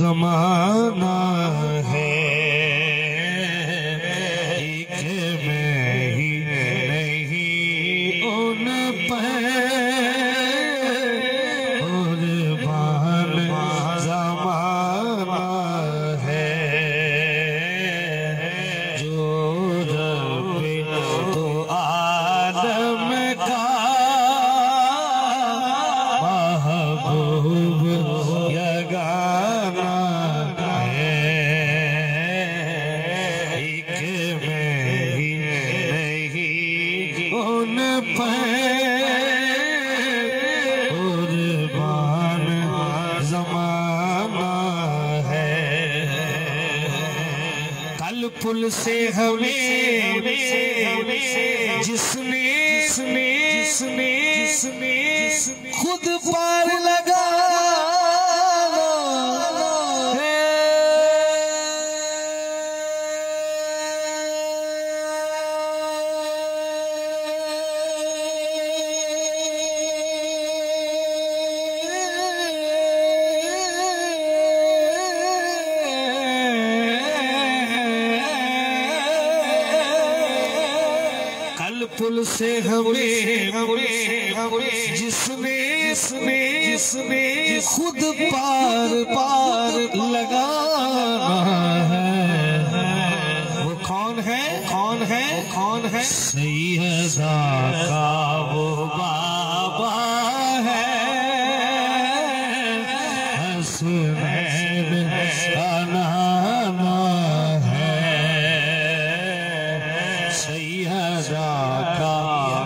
जमाना है, एक में ही नहीं उन पर कुर्बान जमाना है। जो रब्बे तो आदम का महबूब यगाना है, एक में ही नहीं उन पर कुर्बान जमाना है। कल पुल से हमें जिसने खुद पार लगा पुल से हमें जिसने खुद पार लगाना है। वो कौन है सैयदा का वो बाबा है, हसनैन का नाना है। सैयदा का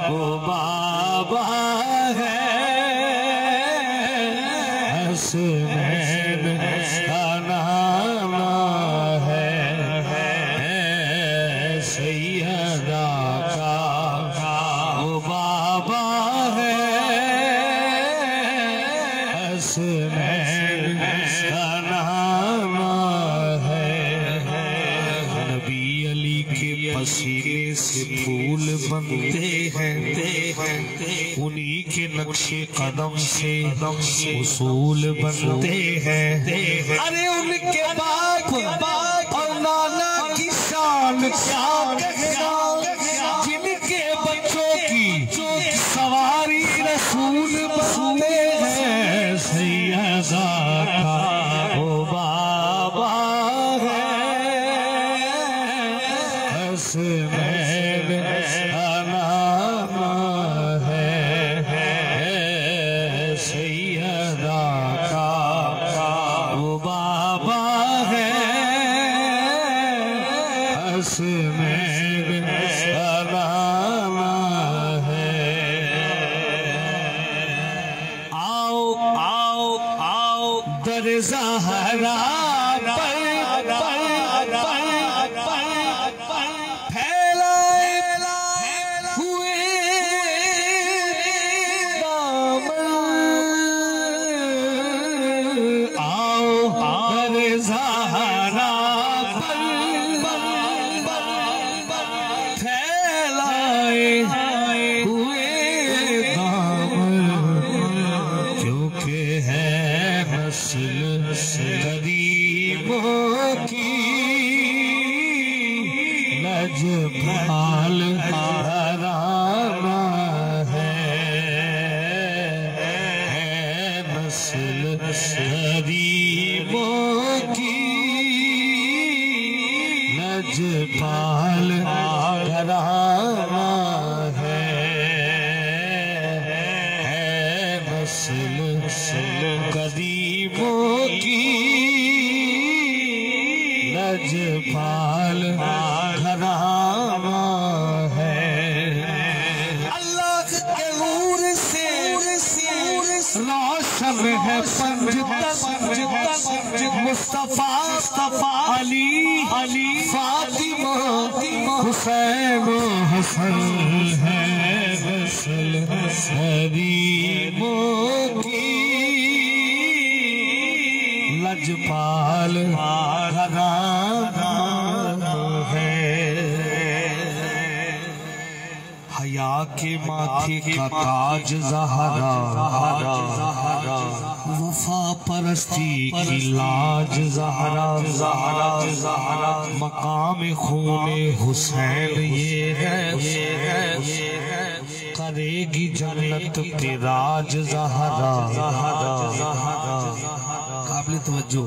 वो बाबा है, हसनैन का नाना है। सैयदा का वो बाबा है, हसनैन का नाना है। नबी अली के पसीने से फूल बनते हैं, उन्हीं के नक्शे कदम से उसूल बनते हैं। अरे उनके बाप और नाना की शान क्या कहना, जिनके बच्चों की सवारी रसूल बनते हैं। सैयदा का वो बाबा है, हसनैन का नाना है। सैयदा का वो बाबा है, हसनैन का नाना है। आओ दर ज़हरा गरीबों की लजपाल घराना है। नस्ल गरीबों की लजपाल घराना है। नस्ल गरीबों की लजपाल घराना है। अल्लाह के नूर से रोशन है पंजतन, मुस्तफा अली फातिमा हुसैन हसन है। नस्ल गरीबों की लजपाल घराना है। हया के माथे का ताज ज़हरा, वफा परस्ती की लाज ज़हरा ज़हरा ज़हरा मकाम खूने हुसैन ये है करेगी जन्नत पे राज ज़हरा काबिल तवज्जो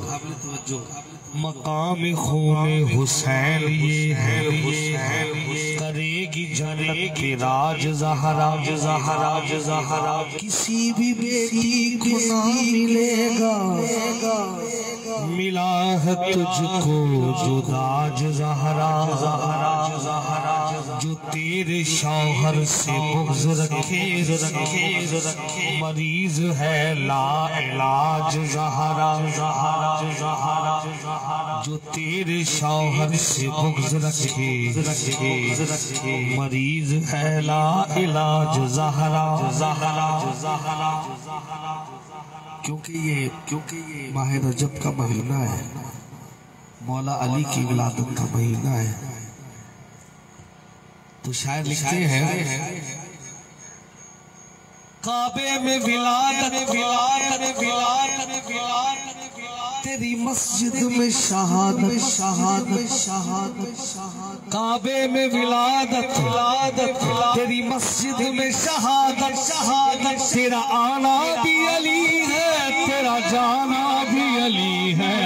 मकाम खूने हुसैन ये है करेगी जन्नत पे राज ज़हरा ज़हरा ज़हरा किसी भी बेटी को ना मिलेगा मिला है तुझको जो दाज ज़हरा जो तेरे शौहर से बुग़्ज़ रखे मरीज है ला इलाज ज़हरा जो तेरे शौहर से बुग़्ज़ रखे मरीज है ला इलाज ज़हरा क्योंकि ये माह रजब का महीना है, मौला अली की विलादत का महीना है। तो शायर लिखते हैं काबे में विलादत तेरी मस्जिद में शहादत काबे में विलादत तेरी मस्जिद में शहादत तेरा आना भी अली है तेरा जाना भी अली है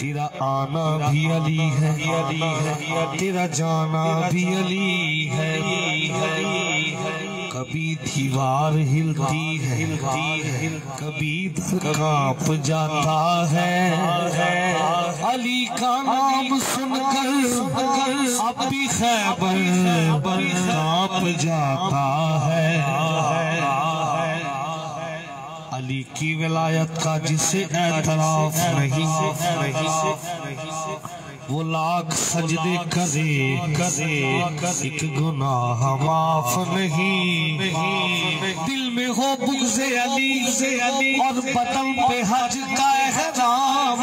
तेरा आना भी अली है तेरा जाना भी अली है कभी दीवार हिलती है कभी कांप जाता है अली का नाम सुनकर अब भी खैबर कांप जाता है अली की विलायत का जिसे एतराफ नहीं वो लाख सजदे करे एक गुनाह माफ नहीं दिल में हो बुग़्ज़े अली और बदन पे हज का एहराम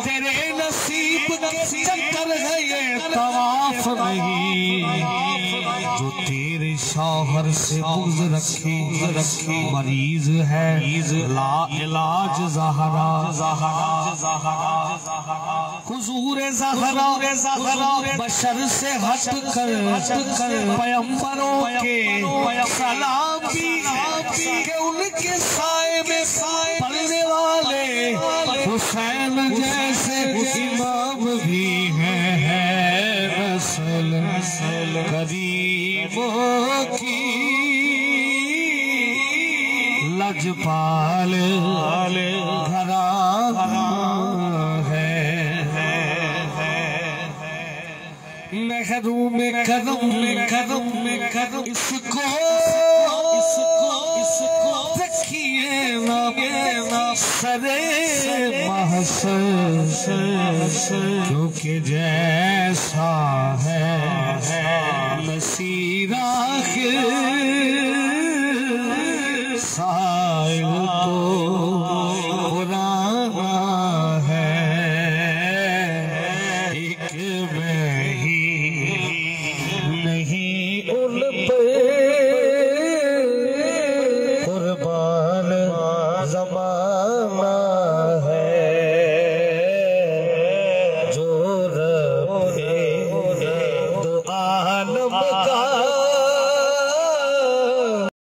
तेरे नसीब के चक्कर है ये तवाफ नहीं जो तेरे शौहर से बुग़्ज़ रखे मरीज है ला इलाज ज़हरा हुज़ूर ज़हरा बशर से हट कर पैगंबरों के सलाम भी के उनके साए में पलने वाले हुसैन जैसे इमाम भी है नस्ल गरीबों की लजपाल घराना है महरूम करम इसको रखिए ना सरे महशर क्योंकि जैसा है नसीरा साइल तो